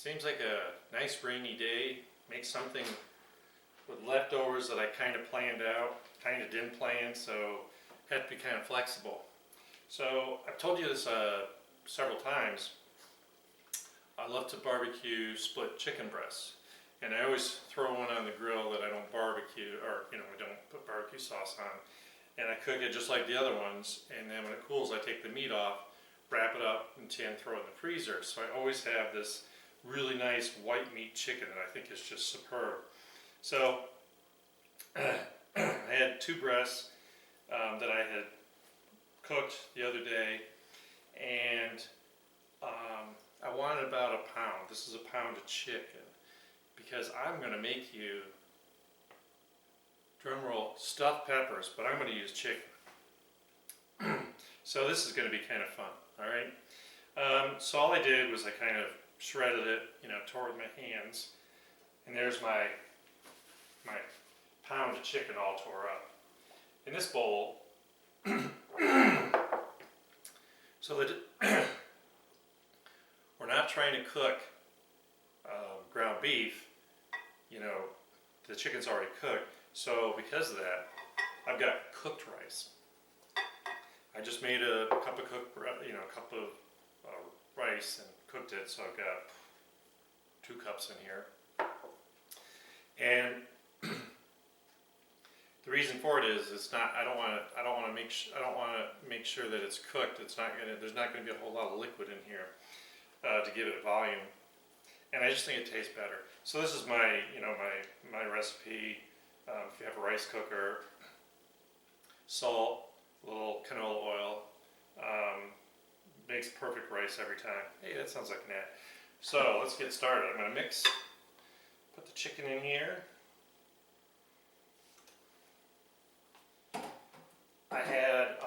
Seems like a nice rainy day. Make something with leftovers that I kind of planned out, kind of didn't plan, so had to be kind of flexible. So I've told you this several times. I love to barbecue split chicken breasts, and I always throw one on the grill that I don't barbecue, or I don't put barbecue sauce on, and I cook it just like the other ones. And then when it cools, I take the meat off, wrap it up in tin, throw it in the freezer. So I always have this really nice white meat chicken that I think is just superb. So I had two breasts that I had cooked the other day, and I wanted about a pound. This is a pound of chicken, because I'm going to make you, drumroll, stuffed peppers, but I'm going to use chicken. So this is going to be kind of fun, all right? So all I did was I kind of shredded it, tore with my hands, and there's my pound of chicken all tore up. In this bowl, so that we're not trying to cook ground beef, the chicken's already cooked. So because of that, I've got cooked rice. I just made a cup of rice and cooked it, so I've got 2 cups in here. And the reason for it is it's not. I don't want to make sure that it's cooked. There's not going to be a whole lot of liquid in here to give it volume, and I just think it tastes better. So this is my my recipe. If you have a rice cooker, salt, a little canola oil, makes perfect rice every time. Hey, that sounds like an ad. So let's get started. I'm going to put the chicken in here. I had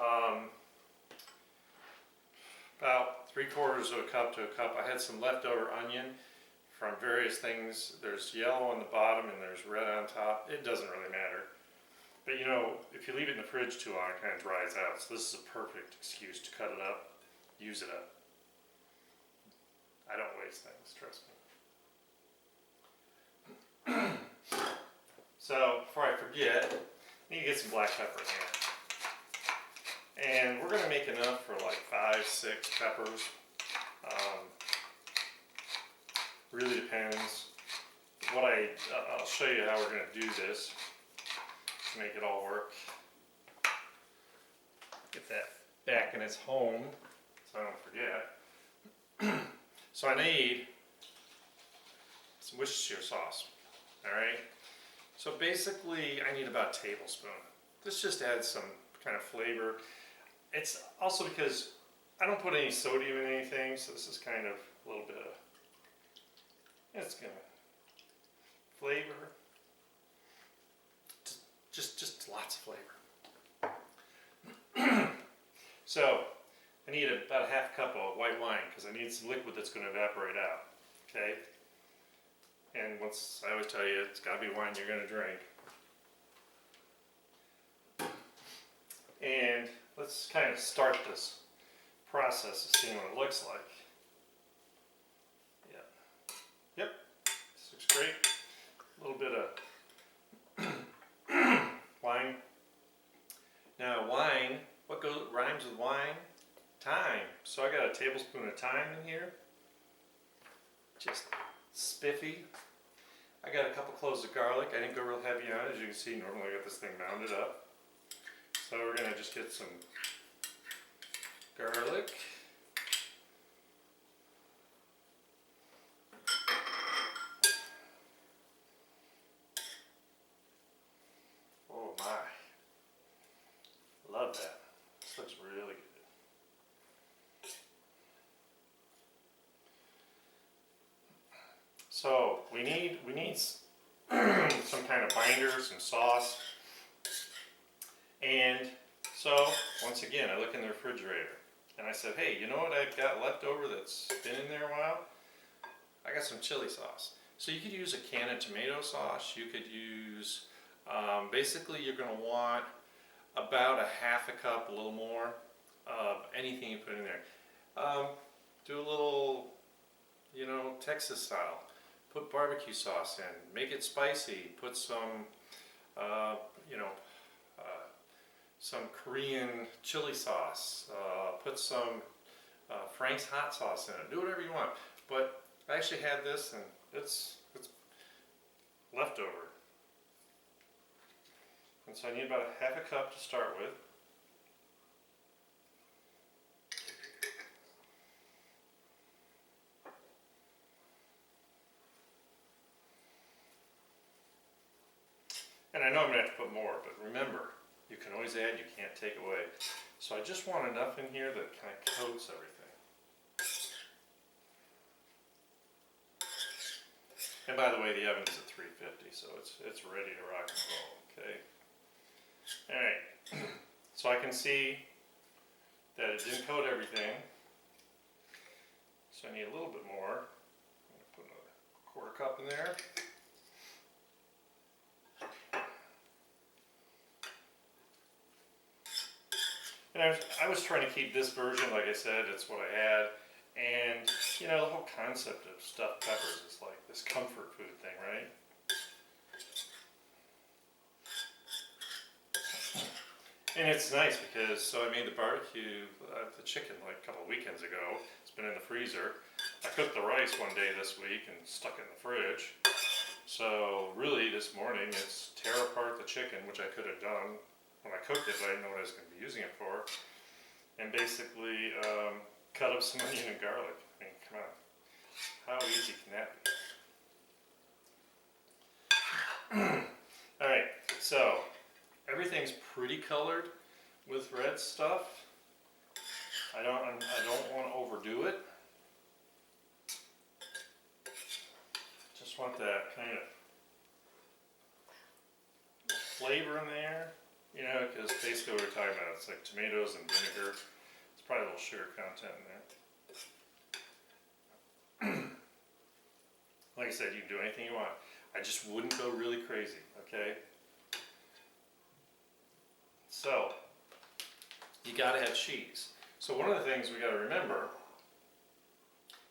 about 3/4 of a cup to a cup. I had some leftover onion from various things. There's yellow on the bottom and there's red on top. It doesn't really matter. But if you leave it in the fridge too long, it kind of dries out. So this is a perfect excuse to cut it up, use it up. I don't waste things, trust me. So before I forget, I need to get some black pepper in here. And we're going to make enough for like 5-6 peppers. Really depends. I'll show you how we're going to do this to make it all work. Get that back in its home so I don't forget. So I need some Worcestershire sauce. Alright? So basically I need about a tablespoon. This just adds some kind of flavor. It's also because I don't put any sodium in anything, so this is kind of a little bit of, it's gonna flavor, just lots of flavor. So I need about a half cup of white wine because I need some liquid that's going to evaporate out. Okay, and I always tell you, it's got to be wine you're going to drink. And let's kind of start this process of seeing what it looks like. Yep, this looks great. A little bit of wine. Now wine, what rhymes with wine? Thyme. So I got a tablespoon of thyme in here. Just spiffy. I got a couple cloves of garlic. I didn't go real heavy on it. As you can see, normally I got this thing mounded up. So we're going to just get some garlic. Oh my. Love that. This looks really good. So we need some kind of binder, some sauce. And so, once again, I look in the refrigerator and I said, hey, you know what I've got left over that's been in there a while? I got some chili sauce. So you could use a can of tomato sauce. You could use, basically you're going to want about a half a cup, a little more, of anything you put in there. Do a little you know, Texas style. Put barbecue sauce in, make it spicy, put some, you know, some Korean chili sauce, put some Frank's hot sauce in it, do whatever you want. But I actually had this and it's leftover. And so I need about a half a cup to start with. And I know I'm going to have to put more, but remember, you can always add, you can't take away. So I just want enough in here that kind of coats everything. And by the way, the oven's at 350, so it's ready to rock and roll, okay? Alright, so I can see that it didn't coat everything. So I need a little bit more. I'm going to put another quarter cup in there. And I was trying to keep this version, like I said, it's what I had. And, you know, the whole concept of stuffed peppers is like this comfort food thing, right? And it's nice because, so I made the barbecue, the chicken like a couple of weekends ago. It's been in the freezer. I cooked the rice one day this week and stuck it in the fridge. So really this morning it's tear apart the chicken, which I could have done when I cooked it, but I didn't know what I was going to be using it for. And basically cut up some onion and garlic. I mean, come on. How easy can that be? Alright, so everything's pretty colored with red stuff. I don't want to overdo it. Just want that kind of flavor in there. You know, because basically what we're talking about, it's like tomatoes and vinegar. It's probably a little sugar content in there. Like I said, you can do anything you want. I just wouldn't go really crazy, okay? So, you gotta have cheese. So one of the things we gotta remember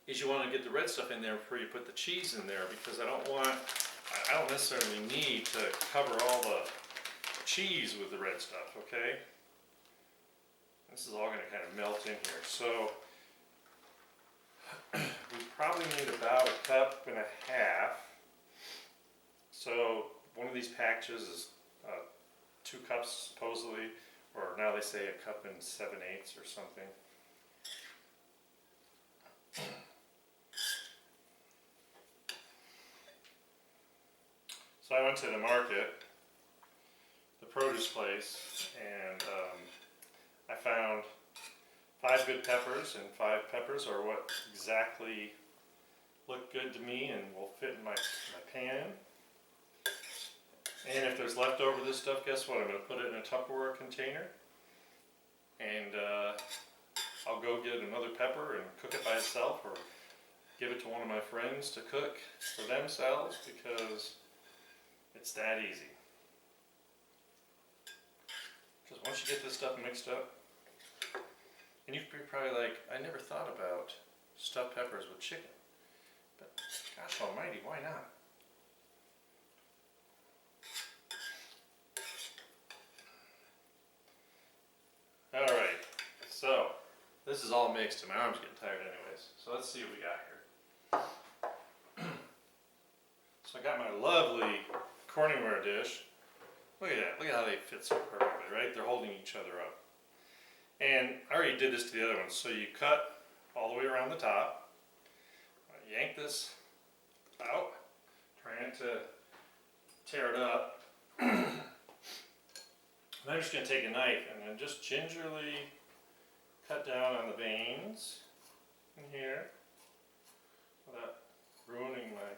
is you want to get the red stuff in there before you put the cheese in there, because I don't necessarily need to cover all the cheese with the red stuff, okay? This is all going to kind of melt in here. So we probably need about a cup and a half. So one of these packages is 2 cups supposedly, or now they say a cup and 7/8 or something. So I went to the market, the produce place, and I found 5 good peppers, and 5 peppers are what exactly look good to me and will fit in my pan. And if there's leftover this stuff, guess what? I'm going to put it in a Tupperware container, and I'll go get another pepper and cook it by itself, or give it to one of my friends to cook for themselves, because it's that easy. Because once you get this stuff mixed up, and you're probably like, I never thought about stuffed peppers with chicken. But gosh almighty, why not? Alright, so this is all mixed and my arm's getting tired anyways. So let's see what we got here. So I got my lovely Corningware dish. Look at that, look at how they fit so perfectly, right? They're holding each other up. And I already did this to the other one. So you cut all the way around the top. Yank this out, trying to tear it up. And I'm just going to take a knife and then just gingerly cut down on the veins in here without ruining my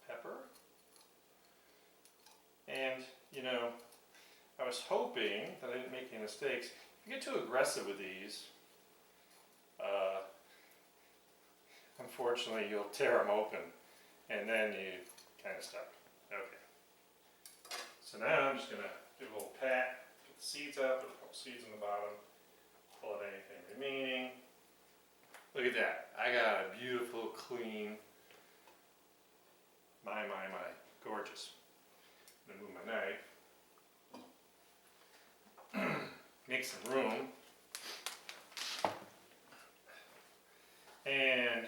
pepper. And, you know, I was hoping that I didn't make any mistakes. If you get too aggressive with these, unfortunately you'll tear them open and then you kind of stuck. Okay. So now I'm just going to do a little pat, get the seeds out, put a couple seeds in the bottom, pull out anything remaining. Look at that. I got a beautiful, clean, my, gorgeous. I'm gonna move my knife. Make some room. And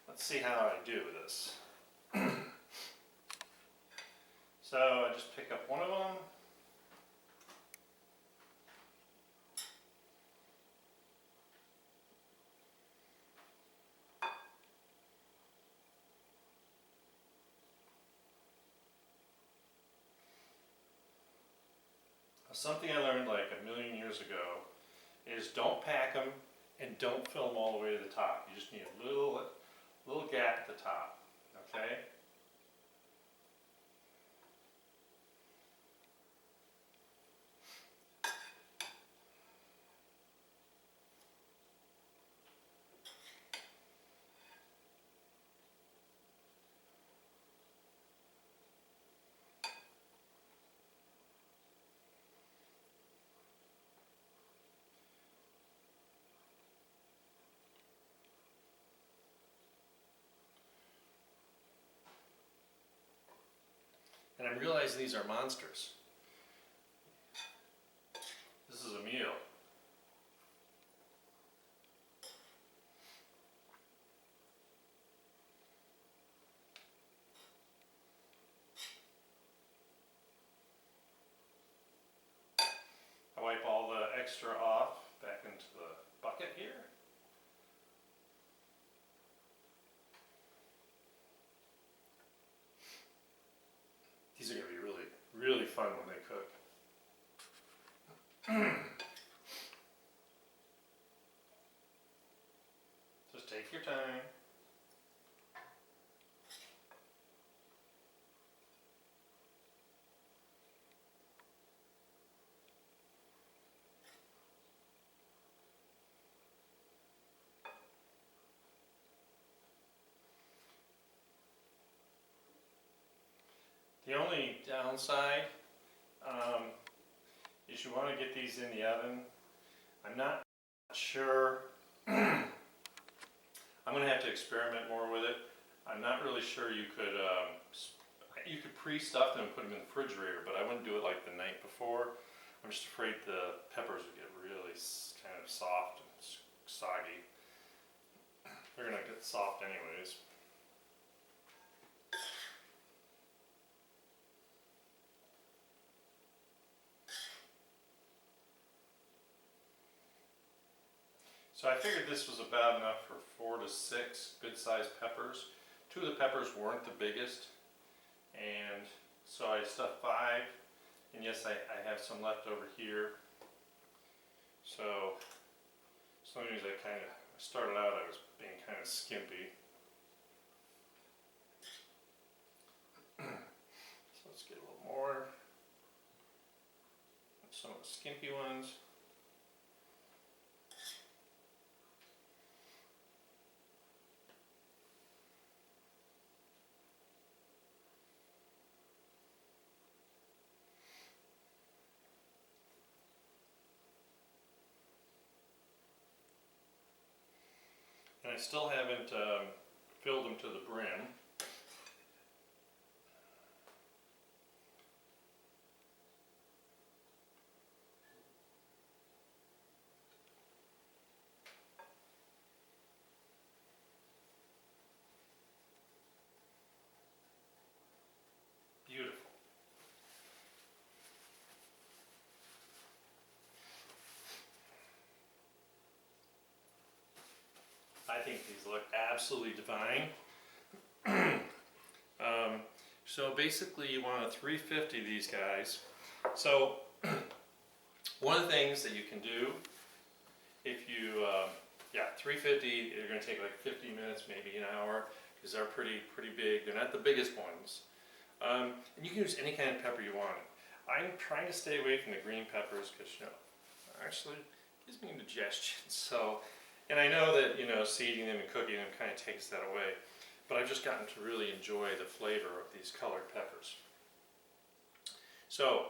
let's see how I do this. So I just pick up one of them. Something I learned like a million years ago is don't pack them and don't fill them all the way to the top. You just need a little gap at the top, okay? And I'm realizing these are monsters. This is a meal. I wipe all the extra off back into the bucket here. These are going to be really, really fun when they cook. Just take your time. The only downside is you want to get these in the oven. I'm not sure. I'm going to have to experiment more with it. I'm not really sure you could pre-stuff them and put them in the refrigerator, but I wouldn't do it like the night before. I'm just afraid the peppers would get really kind of soft and soggy. They're going to get soft anyways. So I figured this was about enough for 4 to 6 good-sized peppers. 2 of the peppers weren't the biggest, and so I stuffed 5. And yes, I have some left over here. So as long as I started out, I was being kind of skimpy. So let's get a little more. Some of the skimpy ones. And I still haven't filled them to the brim. Beautiful. I think these look absolutely divine. So basically you want a 350 of these guys. So one of the things that you can do, if you, 350, they're going to take like 50 minutes, maybe an hour, because they're pretty big. They're not the biggest ones. And you can use any kind of pepper you want. I'm trying to stay away from the green peppers because, actually it gives me indigestion. So, and I know that, seeding them and cooking them kind of takes that away. But I've just gotten to really enjoy the flavor of these colored peppers. So,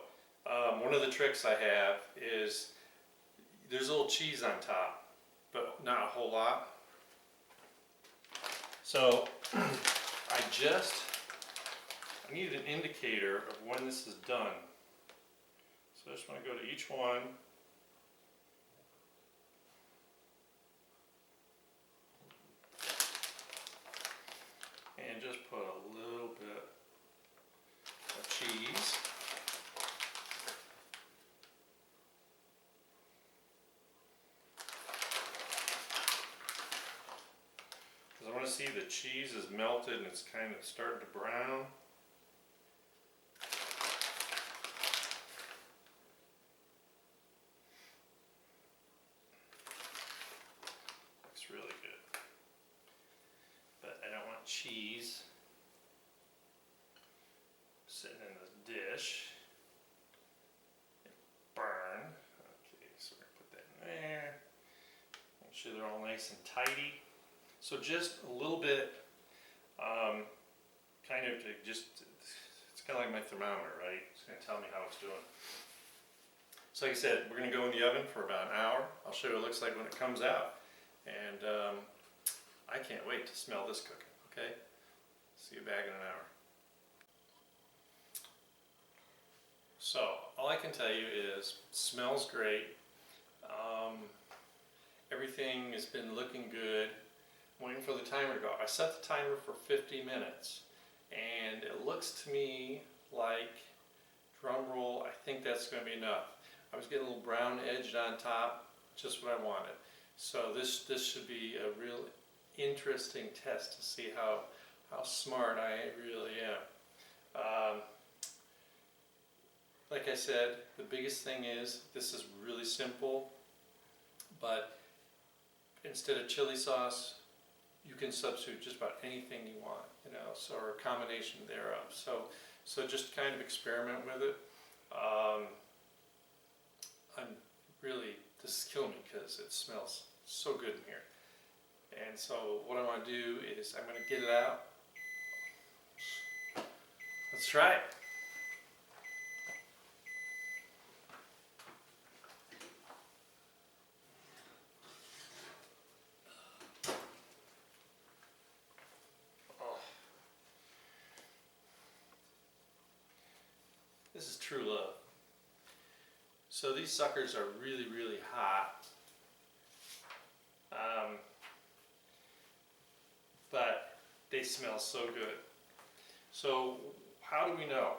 one of the tricks I have is there's a little cheese on top. but not a whole lot. So I need an indicator of when this is done. So I just want to go to each one. And just put a little bit of cheese. Because I want to see the cheese is melted and it's kind of starting to brown. Looks really good. But I don't want cheese sitting in the dish. Burn. Okay, so we're going to put that in there. Make sure they're all nice and tidy. So just a little bit, kind of to just, it's kind of like my thermometer, right? It's going to tell me how it's doing. So like I said, we're going to go in the oven for about an hour. I'll show you what it looks like when it comes out. And I can't wait to smell this cooking, okay? See you back in an hour. So, all I can tell you is, it smells great. Everything has been looking good. I'm waiting for the timer to go off. I set the timer for 50 minutes. And it looks to me like, drum roll, I think that's going to be enough. I was getting a little brown edged on top, just what I wanted. So this should be a real interesting test to see how smart I really am. Like I said, the biggest thing is this is really simple, but instead of chili sauce, you can substitute just about anything you want, you know, so, or a combination thereof. So just kind of experiment with it. This is killing me because it smells so good in here. And so what I want to do is I'm going to get it out. Let's try it. Oh. This is true love. So these suckers are really, really hot. But they smell so good. So how do we know?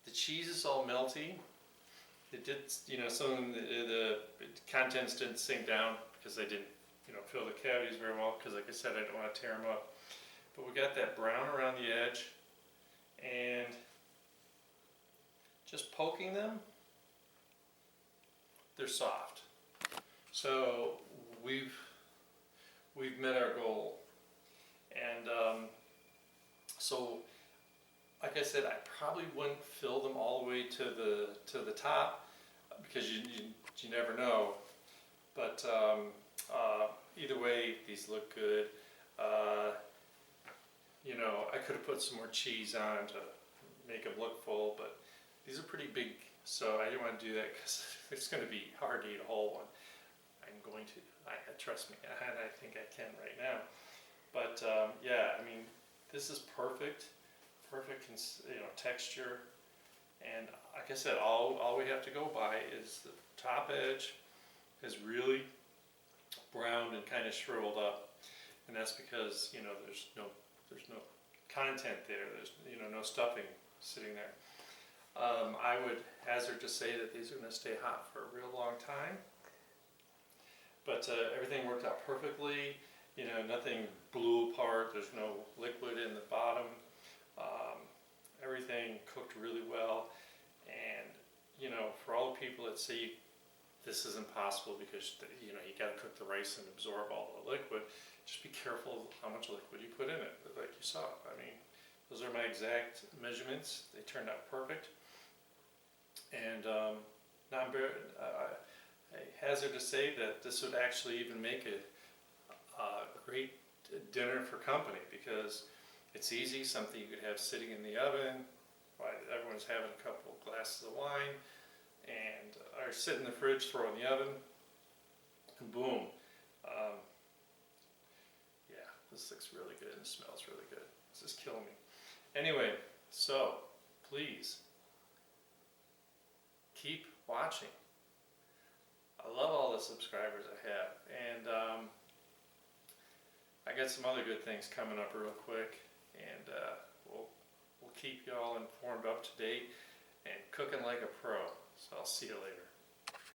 The cheese is all melty. It did, you know, some of the contents didn't sink down because they didn't, you know, fill the cavities very well. Because, like I said, I don't want to tear them up. But we got that brown around the edge, and just poking them, they're soft. So we've met our goal. And so, like I said, I probably wouldn't fill them all the way to the top because you never know. But either way, these look good. You know, I could have put some more cheese on to make them look full, but these are pretty big, so I didn't want to do that because it's going to be hard to eat a whole one. I'm going to. Trust me, and I think I can right now. But yeah, I mean, this is perfect, you know, texture. And like I said, all we have to go by is the top edge is really browned and kind of shriveled up, and that's because, you know, there's no content there. There's, you know, no stuffing sitting there. I would hazard to say that these are going to stay hot for a real long time. But everything worked out perfectly. You know, nothing blew apart. There's no liquid in the bottom. Everything cooked really well. And, you know, for all the people that say this is impossible because, you know, you got to cook the rice and absorb all the liquid, just be careful how much liquid you put in it, like you saw. I mean, those are my exact measurements. They turned out perfect. And I hazard to say that this would actually even make a great dinner for company because it's easy, something you could have sitting in the oven while everyone's having a couple of glasses of wine, and or sit in the fridge, throw in the oven, and boom. Yeah, this looks really good and smells really good. This is killing me. Anyway, so please keep watching. I love all the subscribers I have, and I got some other good things coming up real quick, and we'll keep you all informed, up to date, and cooking like a pro. So I'll see you later.